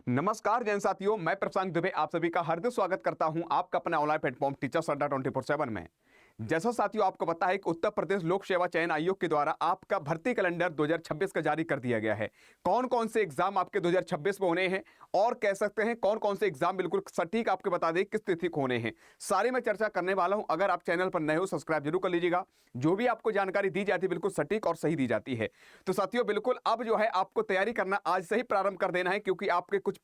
नमस्कार जैन साथियों, मैं प्रशांत दुबे आप सभी का हार्दिक स्वागत करता हूं आपका अपने ऑनलाइन प्लेटफॉर्म टीचर्स अड्डा 24/7 में। जैसा साथियों आपको पता है कि उत्तर प्रदेश लोक सेवा चयन आयोग के द्वारा आपका भर्ती कैलेंडर 2026 का जारी कर दिया गया है। कौन कौन से एग्जाम आपके 2026 में होने हैं और कह सकते हैं कौन कौन से एग्जाम बिल्कुल सटीक आपके बता दें किस तिथि को होने हैं, सारे मैं चर्चा करने वाला हूं। अगर आप चैनल पर नए हो सब्सक्राइब जरूर कर लीजिएगा। जो भी आपको जानकारी दी जाती है बिल्कुल सटीक और सही दी जाती है। तो साथियों बिल्कुल अब जो है आपको तैयारी करना आज से ही प्रारंभ कर देना है, क्योंकि आपके कुछ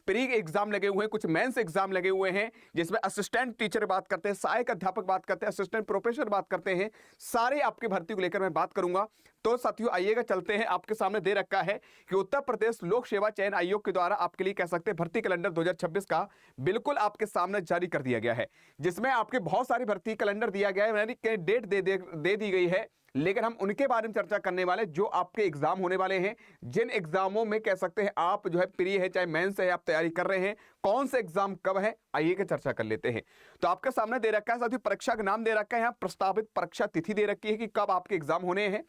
प्री एग्जाम लगे हुए हैं, कुछ मेंस एग्जाम लगे हुए हैं, जिसमें असिस्टेंट टीचर बात करते हैं, सहायक अध्यापक बात करते हैं, असिस्टेंट प्रोफेसर बात करते हैं। सारे आपकी भर्ती को लेकर मैं बात करूंगा। तो साथियों आइएगा चलते हैं। आपके सामने दे रखा है कि उत्तर प्रदेश लोक सेवा चयन आयोग के द्वारा आपके लिए कह सकते हैं भर्ती कैलेंडर 2026 का बिल्कुल आपके सामने जारी कर दिया गया है, जिसमें आपके बहुत सारी भर्ती कैलेंडर दिया गया है, यानी कि डेट दे दी गई है। लेकिन हम उनके बारे में चर्चा करने वाले जो आपके एग्जाम होने वाले हैं, जिन एग्जामों में कह सकते हैं आप जो है प्री है चाहे मेंस है आप तैयारी कर रहे हैं, कौन से एग्जाम कब है, आइए के चर्चा कर लेते हैं। तो आपके सामने दे रखा है साथियों परीक्षा का नाम दे रखा है, यहाँ प्रस्तावित परीक्षा तिथि दे रखी है कि कब आपके एग्जाम होने हैं।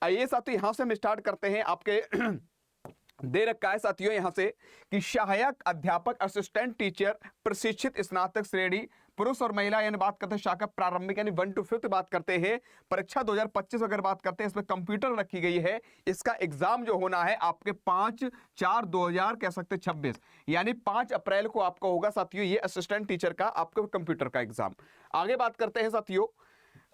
आइए साथियों यहां से हम स्टार्ट करते हैं। आपके दे रखा है साथियों यहां से कि सहायक अध्यापक असिस्टेंट टीचर प्रशिक्षित स्नातक श्रेणी पुरुष और महिला यानी बात करते हैं शाखा प्रारंभिक यानी 1 to 5 बात करते हैं। परीक्षा 2025 अगर बात करते हैं, इसमें कंप्यूटर रखी गई है। इसका एग्जाम जो होना है आपके 5/4/2000 कह सकते 26 यानी 5 अप्रैल को आपका होगा साथियों ये असिस्टेंट टीचर का आपके कंप्यूटर का एग्जाम। आगे बात करते हैं साथियों,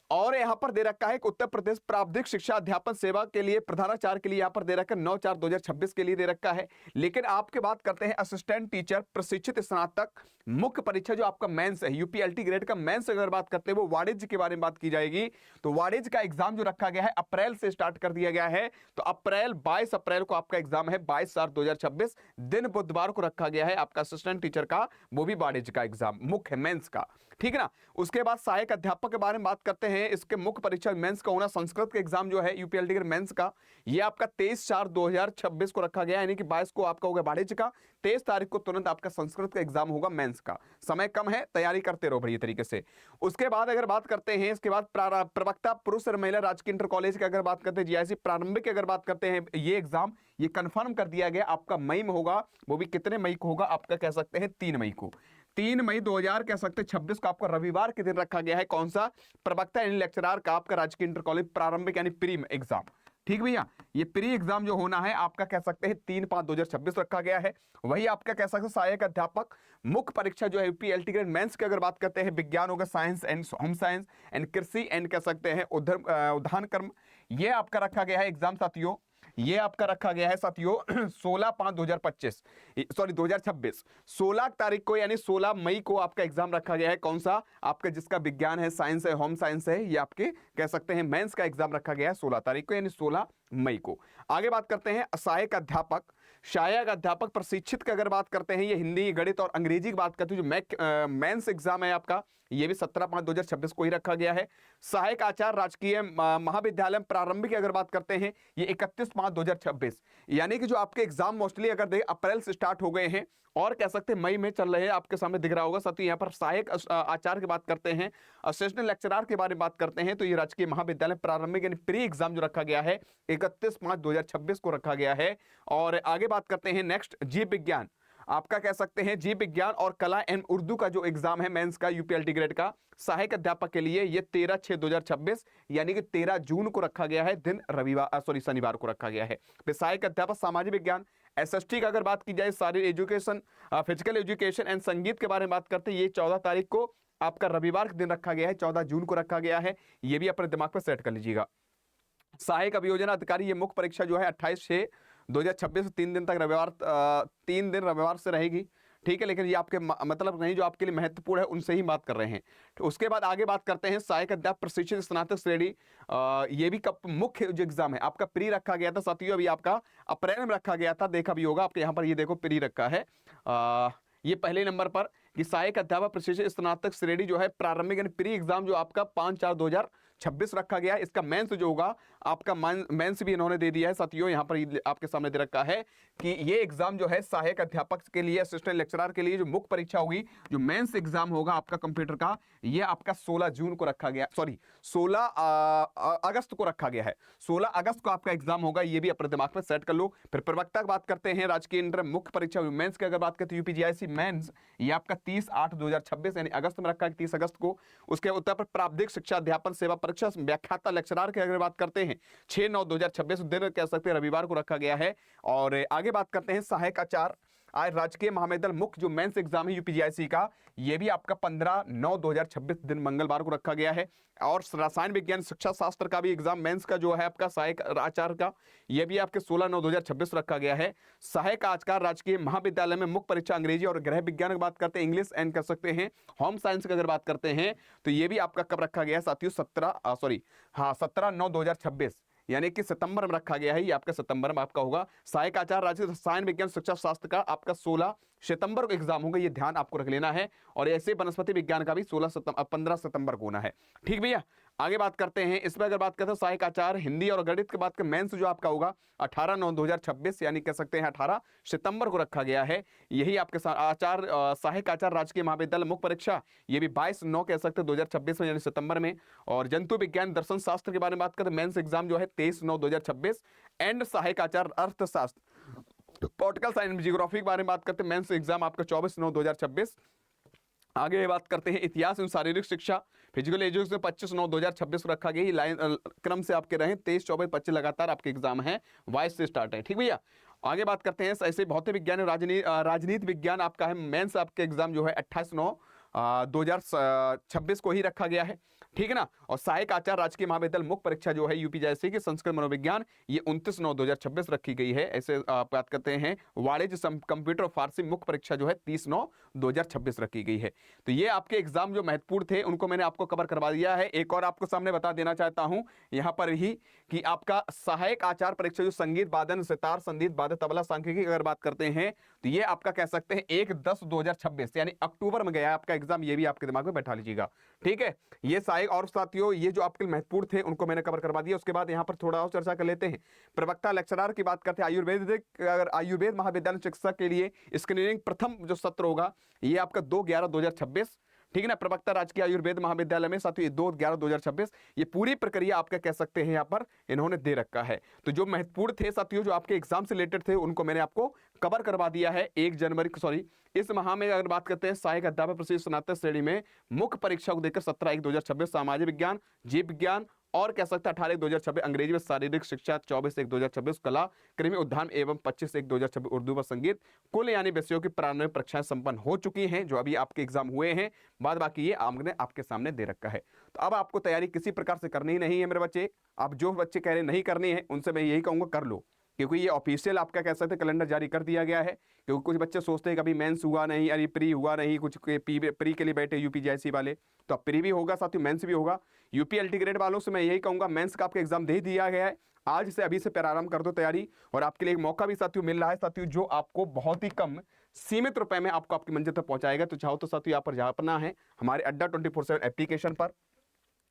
और यहां पर दे रखा है कि उत्तर प्रदेश प्रावधिक शिक्षा अध्यापन सेवा के लिए प्रधानाचार्य के लिए यहां पर दे रखा है 9/4/2026 के लिए दे रखा है। लेकिन आपके बात करते हैं असिस्टेंट टीचर प्रशिक्षित स्नातक मुख्य परीक्षा जो आपका मेंस है यूपीएलटी ग्रेड का मेंस अगर बात करते हैं वो वाणिज्य के बारे में बात की जाएगी। तो वाणिज्य का एग्जाम जो रखा गया है अप्रैल से स्टार्ट कर दिया गया है। तो 22 अप्रैल को आपका एग्जाम है, 22/4/2026 दिन बुधवार को रखा गया है आपका असिस्टेंट टीचर का, वो भी वाणिज्य का एग्जाम मुख्य मेंस का, ठीक है ना। उसके बाद सहायक अध्यापक के बारे में बात करते हैं। इसके मुख्य परीक्षा मेंस का होना संस्कृत का एग्जाम जो है यूपीएलटी के मेंस का, ये आपका 23/4/2026 को रखा गया, यानी कि 22 को आपका होगा वाणिज्य का, 23 तारीख को तुरंत आपका संस्कृत का एग्जाम होगा मेंस का। समय कम है, तैयारी करते रहो बढ़िया तरीके से। उसके बाद अगर बात करते हैं इसके बाद प्रवक्ता पुरुष और महिला राजकीय इंटर कॉलेज की अगर बात करते हैं, जीआईसी प्रारंभिक की अगर बात करते हैं, ये एग्जाम ये कंफर्म कर दिया गया आपका मई में होगा। वो भी कितने मई को होगा आपका कह सकते हैं 3 मई को, 3 मई 2000 कह सकते 26 को आपका रविवार के दिन रखा गया है। कौन सा? प्रवक्ता यानी लेक्चरर का आपका राजकीय इंटर कॉलेज प्रारंभिक यानी प्री एग्जाम, ठीक भैया। ये प्री एग्जाम जो होना है आपका कह सकते हैं 3/5/2026 रखा गया है। वही आपका कह सकते हैं सहायक अध्यापक मुख्य परीक्षा जो है यूपीएलटी ग्रेड मेंस की अगर बात करते हैं, विज्ञान होगा, science and home science and कृषि एंड कह सकते हैं उद्यान कर्म, ये आपका रखा गया है एग्जाम साथियों। ये आपका रखा गया है साथियों 16/5/2025 सॉरी 2026 16 तारीख को यानी 16 मई को आपका एग्जाम रखा गया है। कौन सा? आपका जिसका विज्ञान है, साइंस है, होम साइंस है, ये आपके कह सकते हैं मेंस का एग्जाम रखा गया है 16 तारीख को यानी 16 मई को। आगे बात करते हैं सहायक अध्यापक प्रशिक्षित की अगर बात करते हैं, ये हिंदी गणित और अंग्रेजी की बात करते हैं, जो मेंस एग्जाम है आपका, ये भी 17/5/2026 को ही रखा गया है। सहायक आचार्य राजकीय महाविद्यालय प्रारंभिक की अगर बात करते हैं, ये 31/5/2026 यानी कि जो आपके एग्जाम मोस्टली अगर देखें अप्रैल से स्टार्ट हो गए हैं और कह सकते हैं मई में चल रहे हैं, आपके सामने दिख रहा होगा साथियों। यहाँ पर सहायक आचार्य की बात करते हैं, असिस्टेंट लेक्चरर के बारे में बात करते हैं, तो ये राजकीय महाविद्यालय प्रारंभिक यानी प्री एग्जाम जो रखा गया है 31/5/2026 को रखा गया है। और आगे बात करते हैं नेक्स्ट जीव विज्ञान, आपका कह सकते हैं जीव विज्ञान और कला एंड उर्दू का जो एग्जाम है मेंस का यूपीएलटी ग्रेड का सहायक अध्यापक के लिए, ये 13/6/2026 यानी कि 13 जून को रखा गया है, दिन शनिवार को रखा गया है। फिर सहायक अध्यापक सामाजिक विज्ञान एसएसटी का अगर बात की जाए, शारीरिक एजुकेशन, फिजिकल एजुकेशन एंड संगीत के बारे में बात करते हैं, ये 14 तारीख को आपका रविवार के दिन रखा गया है, 14 जून को रखा गया है। ये भी अपने दिमाग पर सेट कर लीजिएगा। सहायक अभियोजना अधिकारी, ये मुख्य परीक्षा जो है 28/6/2026 3 दिन तक रविवार से रहेगी, ठीक है। लेकिन ये आपके मतलब नहीं, जो आपके लिए महत्वपूर्ण है उनसे ही बात कर रहे हैं। तो उसके बाद आगे बात करते हैं सहायक अध्यापक प्रशिक्षित स्नातक श्रेणी, ये भी मुख्य जो एग्जाम है आपका प्री रखा गया था साथियों, अभी आपका अप्रैल में रखा गया था, देखा भी होगा आपके यहाँ पर, ये देखो प्री रखा है। ये पहले नंबर पर कि सहायक अध्यापक प्रशिक्षित स्नातक श्रेणी जो है प्रारंभिक यानी प्री एग्जाम जो आपका 5/4/2026 रखा गया है। इसका मेंस जो होगा आपका मेंस भी इन्होंने दे दिया है साथियों। यहाँ पर आपके सामने दे रखा है कि ये एग्जाम जो है सहायक अध्यापक के लिए, असिस्टेंट लेक्चरर के लिए जो मुख्य परीक्षा होगी, जो मेंस एग्जाम होगा आपका कंप्यूटर का, ये आपका 16 जून को रखा गया, सॉरी 16 अगस्त को रखा गया है। 16 अगस्त को आपका एग्जाम होगा, ये भी अपने दिमाग में सेट कर लो। फिर प्रवक्ता की बात करते हैं, राजकीय इंटर मुख्य परीक्षा मेंस की अगर बात करते हैं यूपीजीआईसी मेंस, ये आपका 30/8/2026 यानी अगस्त में रखा है, 30 अगस्त को। उसके उत्तर पर प्रावधिक शिक्षा अध्यापन सेवा परीक्षा व्याख्याता लेक्चरर की अगर बात करते हैं 6/9/2026 दिन कह सकते हैं रविवार को रखा गया है। और आगे बात करते हैं सहायक आचार्य आज राजकीय महाविद्यालय मुख्य जो मेंस एग्जाम है यूपीजीआईसी का, ये भी आपका 15/9/2026 दिन मंगलवार को रखा गया है। और रसायन विज्ञान शिक्षा शास्त्र का भी एग्जाम मेंस का जो है आपका सहायक आचार्य का, ये भी आपके 16/9/2026 रखा गया है। सहायक आचार्य राजकीय महाविद्यालय में मुख्य परीक्षा अंग्रेजी और गृह विज्ञान की बात करते हैं, इंग्लिश एंड कर सकते हैं। होम साइंस की अगर बात करते हैं तो ये भी आपका कब रखा गया है साथियों, 17/9/2026 यानी कि सितंबर में रखा गया है। ये आपका सितंबर में आपका होगा। सहायक आचार्य राज्य रसायन विज्ञान शिक्षा शास्त्र का आपका 16 सितंबर को एग्जाम होगा, ये ध्यान आपको रख लेना है। और ऐसे वनस्पति विज्ञान का भी 15 सितंबर को होना है। ठीक भैया, आगे बात करते हैं। इसमें अगर बात करते हैं सहायक आचार्य हिंदी और गणित की बात करें, मेंस जो आपका होगा 18/9/2026 यानी कह सकते हैं 18 सितंबर को रखा गया है। यही आपके आचार्य सहायक आचार्य राजकीय महाविद्यालय मुख्य परीक्षा, ये भी 22/9 कह सकते हैं 2026 में यानी सितंबर में। और जंतु विज्ञान दर्शन शास्त्र के बारे में बात करें, मेंस एग्जाम जो है 23/9/2026। एंड सहायक आचार्य अर्थशास्त्र पॉलिटिकल साइंस जियोग्राफी के बारे में बात करते हैं, मेंस एग्जाम आपका 24/9/2026। आगे बात करते हैं इतिहास एवं शारीरिक शिक्षा फिजिकल एजुकेशन 25/9/2026 रखा गया। लाइन क्रम से आपके रहे 23, 24, 25 लगातार आपके एग्जाम है, 22 से स्टार्ट है। ठीक भैया, आगे बात करते हैं ऐसे भौतिक विज्ञान राजनीति विज्ञान आपका है, मेंस आपके एग्जाम जो है 28/9/2026 को ही रखा गया है। ठीक है ना। और सहायक आचार्य राजकीय महाविद्यालय मुख्य परीक्षा जो है यूपीजीआईसी की संस्कृत मनोविज्ञान, ये 29/9/2026 रखी गई है। ऐसे बात करते हैं वाणिज्य कंप्यूटर और फारसी मुख्य परीक्षा जो है 30/9/2026 रखी गई है। तो ये आपके एग्जाम जो महत्वपूर्ण थे उनको मैंने आपको कवर करवा दिया है। एक और आपको सामने बता देना चाहता हूं यहां पर ही कि आपका सहायक आचार्य परीक्षा जो संगीत वादन सितार संगीत वादन तबला सांख्यिकी अगर बात करते हैं तो ये आपका कह सकते हैं 1/10/2026 यानी अक्टूबर में गया आपका एग्जाम, ये भी आपके दिमाग में बैठा लीजिएगा। ठीक है, ये और साथियों ये जो आपके महत्वपूर्ण थे उनको मैंने कवर करवा दिया। उसके बाद यहाँ पर थोड़ा और चर्चा कर लेते हैं। प्रवक्ता लेक्चरर की बात करते हैं, आयुर्वेद महाविद्यालय चिकित्सा के लिए स्क्रीनिंग प्रथम जो सत्र होगा ये आपका 2/11/2026। ठीक है ना। प्रवक्ता राजकीय आयुर्वेद महाविद्यालय में साथियों 2/11/2026 ये पूरी प्रक्रिया आपका कह सकते हैं यहाँ पर इन्होंने दे रखा है। तो जो महत्वपूर्ण थे साथियों जो आपके एग्जाम से रिलेटेड थे उनको मैंने आपको कवर करवा दिया है। 1 जनवरी सॉरी इस माह में अगर बात करते हैं सहायक अध्यापक प्रशिक्षण स्नातक श्रेणी में मुख्य परीक्षा को देकर 17/1/2026 सामाजिक विज्ञान जीव विज्ञान और कह सकते हैं 18/1/2026 अंग्रेजी में शारीरिक शिक्षा, 24/1/2026 कला कृमि उद्यान एवं 25/1/2026 उर्दू व संगीत। कुल यानी विषयों की प्रारंभिक परीक्षाएं संपन्न हो चुकी हैं जो अभी आपके एग्जाम हुए हैं। बाद बाकी ये आमने आपके सामने दे रखा है। तो अब आपको तैयारी किसी प्रकार से करनी ही नहीं है मेरे बच्चे। अब जो बच्चे कह रहे नहीं करनी है उनसे मैं यही कहूँगा कर लो, क्योंकि ये ऑफिशियल आपका कह सकते हैं कैलेंडर जारी कर दिया गया है। क्योंकि कुछ बच्चे सोचते हैं कभी मेंस हुआ नहीं, अरे प्री हुआ नहीं, कुछ प्री के लिए बैठे यूपीजीआईसी वाले, तो अब प्री भी होगा साथियों मेंस भी होगा। यूपी अल्टीग्रेड वालों से मैं यही कहूँगा मेंस का आपका एग्जाम दे दिया गया है, आज से अभी से प्रारंभ कर दो तैयारी। और आपके लिए एक मौका भी साथियों मिल रहा है साथियों जो आपको बहुत ही कम सीमित रुपए में आपको आपकी मंजिल तक पहुंचाएगा। तो चाहो तो साथियों यहाँ पर जाना है हमारे अड्डा 24/7 एप्लीकेशन पर,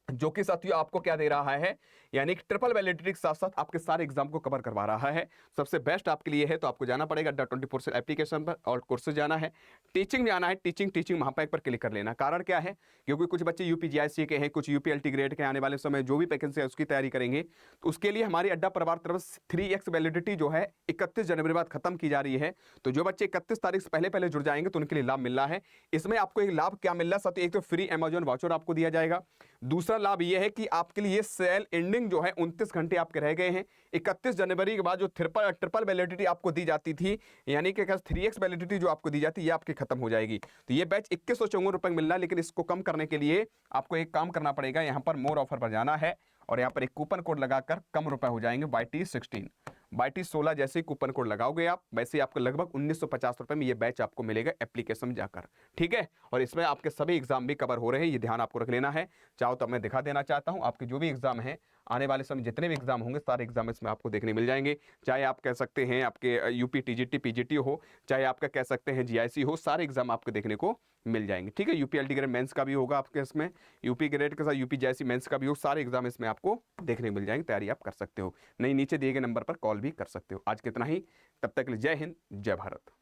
जो कि साथियों आपको क्या दे रहा है यानी ट्रिपल वैलिडिटी के साथ साथ आपके सारे एग्जाम को कवर करवा रहा है। सबसे बेस्ट आपके लिए है तो आपको जाना पड़ेगा अड्डा 24/7 एप्लीकेशन पर और कोर्सेज जाना है, टीचिंग जाना है, टीचिंग वहां पर एक पर क्लिक कर लेना। कारण क्या है क्योंकि कुछ बच्चे यूपीजीआईसी के हैं, कुछ यूपी अल्टीग्रेड के आने वाले समय जो भी वैकेंसी है उसकी तैयारी करेंगे। तो उसके लिए हमारी अड्डा परिवार तरफ 3x वैलिडिटी जो है 31 जनवरी बाद खत्म की जा रही है। तो जो बच्चे 31 तारीख से पहले जुड़ जाएंगे तो उनके लिए लाभ मिल रहा है। इसमें आपको एक लाभ क्या मिल रहा है साथियों, एक तो फ्री अमेजॉन वाउचर आपको दिया जाएगा। दूसरा लाभ यह है कि आपके लिए सेल एंडिंग जो है 29 घंटे आपके रह गए हैं। 31 जनवरी के बाद जो ट्रिपल वैलिडिटी आपको दी जाती थी यानी कि 3x वैलिडिटी जो आपको दी जाती है ये आपकी खत्म हो जाएगी। तो ये बैच 2154 रुपए मिल रहा है, लेकिन इसको कम करने के लिए आपको एक काम करना पड़ेगा, यहाँ पर मोर ऑफर पर जाना है और यहाँ पर एक कूपन कोड लगाकर कम रुपए हो जाएंगे। YT16 जैसे ही कूपन कोड लगाओगे आप वैसे ही आपको लगभग 1950 रुपए में ये बैच आपको मिलेगा एप्लीकेशन में जाकर। ठीक है, और इसमें आपके सभी एग्जाम भी कवर हो रहे हैं, ये ध्यान आपको रख लेना है। चाहो तो मैं दिखा देना चाहता हूं आपके जो भी एग्जाम है आने वाले समय जितने भी एग्जाम होंगे सारे एग्जाम इसमें आपको देखने मिल जाएंगे। चाहे आप कह सकते हैं आपके यूपी टीजीटी पीजीटी हो, चाहे आपका कह सकते हैं जीआईसी हो, सारे एग्जाम आपको देखने को मिल जाएंगे। ठीक है, यूपीएलटी ग्रेड मेंस का भी होगा आपके इसमें, यूपी ग्रेड के साथ यूपी जेआईसी मेंस का भी हो, सारे एग्जाम इसमें आपको देखने मिल जाएंगे। तैयारी आप कर सकते हो, नहीं नीचे दिए गए नंबर पर कॉल भी कर सकते हो। आज कितना ही, तब तक के लिए जय हिंद, जय भारत।